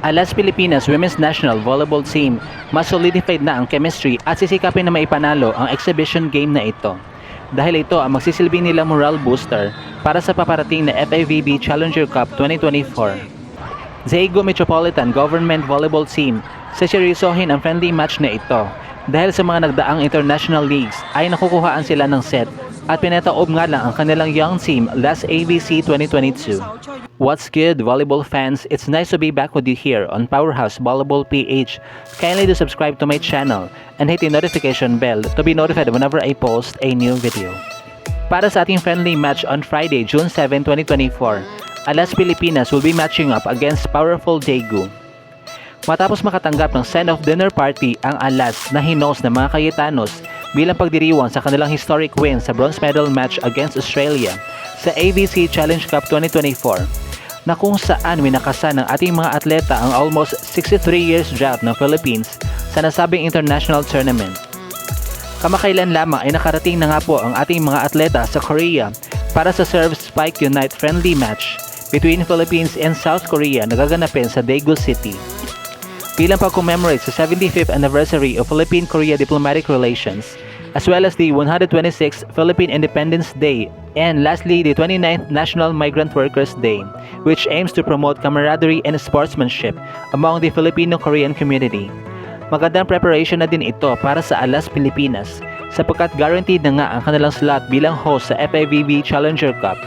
Alas Pilipinas Women's National Volleyball Team, mas solidified na ang chemistry at sisikapin na maipanalo ang exhibition game na ito. Dahil ito ang magsisilbi nilang morale booster para sa paparating na FIVB Challenger Cup 2024. Daegu Metropolitan Government Volleyball Team seseryosohin ang friendly match na ito dahil sa mga nagdaang international leagues ay nakukuhaan sila ng set at pinataob nga lang ang kanilang young team last ABC 2022. What's good, volleyball fans? It's nice to be back with you here on Powerhouse Volleyball PH. Kindly do subscribe to my channel and hit the notification bell to be notified whenever I post a new video. Para sa ating friendly match on Friday, June 7, 2024, Alas Pilipinas will be matching up against powerful Daegu. Matapos makatanggap ng send-off dinner party ang Alas na hinos ng mga Cayetanos bilang pagdiriwang sa kanilang historic win sa bronze medal match against Australia sa ABC Challenge Cup 2024 na kung saan winakasan ng ating mga atleta ang almost 63 years drought ng Philippines sa nasabing international tournament. Kamakailan lamang ay nakarating na nga po ang ating mga atleta sa Korea para sa Serve Spike Unite friendly match between Philippines and South Korea na gaganapin sa Daegu City. Bilang pag-commemorate sa 75th anniversary of Philippine-Korea diplomatic relations, as well as the 126th Philippine Independence Day, and lastly, the 29th National Migrant Workers Day, which aims to promote camaraderie and sportsmanship among the Filipino-Korean community. Magandang preparation na din ito para sa Alas Pilipinas, sapagkat guaranteed na nga ang kanilang slot bilang host sa FIVB Challenger Cup.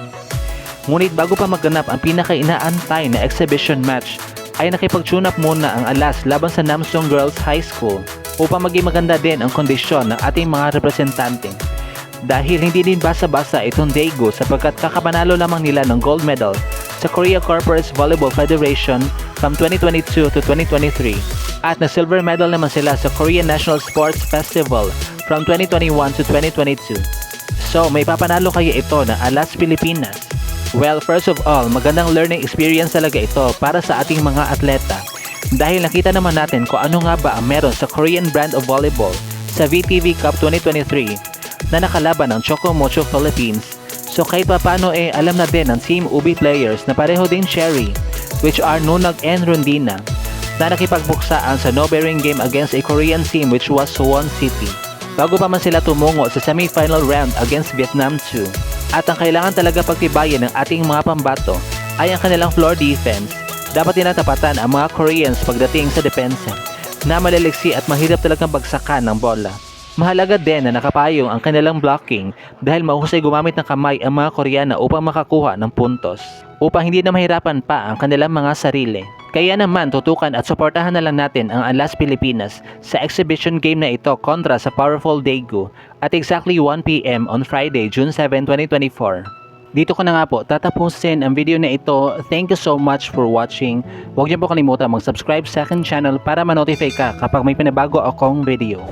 Ngunit bago pa magganap ang pinaka-inaantay na exhibition match, ay nakipag-tune up muna ang Alas laban sa Namsong Girls High School upang maging maganda din ang kondisyon ng ating mga representante. Dahil hindi din basa-basa itong Daegu sapagkat kakapanalo lamang nila ng gold medal sa Korea Corporate Volleyball Federation from 2022 to 2023 at na silver medal naman sila sa Korean National Sports Festival from 2021 to 2022. So may papanalo kaya ito ng Alas Pilipinas? Well, first of all, magandang learning experience talaga ito para sa ating mga atleta dahil nakita naman natin kung ano nga ba ang meron sa Korean brand of volleyball sa VTV Cup 2023 na nakalaban ng Chocomocho Philippines. So kahit papano alam na din ng Team Ubi players na pareho din Cherry, which are Nunag and Rondina, na nakipagbuksaan sa no-bearing game against a Korean team which was Suwon City bago pa man sila tumungo sa semi-final round against Vietnam 2. At ang kailangan talaga pagtibayan ng ating mga pambato ay ang kanilang floor defense. Dapat tinatapatan ang mga Koreans pagdating sa depensa na malaliksi at mahirap talagang bagsakan ng bola. Mahalaga din na nakapayong ang kanilang blocking dahil mahusay gumamit ng kamay ang mga Koreana upang makakuha ng puntos upang hindi na mahirapan pa ang kanilang mga sarili. Kaya naman tutukan at suportahan na lang natin ang Alas Pilipinas sa exhibition game na ito kontra sa powerful Daegu at exactly 1 PM on Friday, June 7, 2024. Dito ko na nga po tatapusin ang video na ito. Thank you so much for watching. Huwag niyo po kalimutan mag-subscribe sa aking channel para ma-notify ka kapag may pinabago akong video.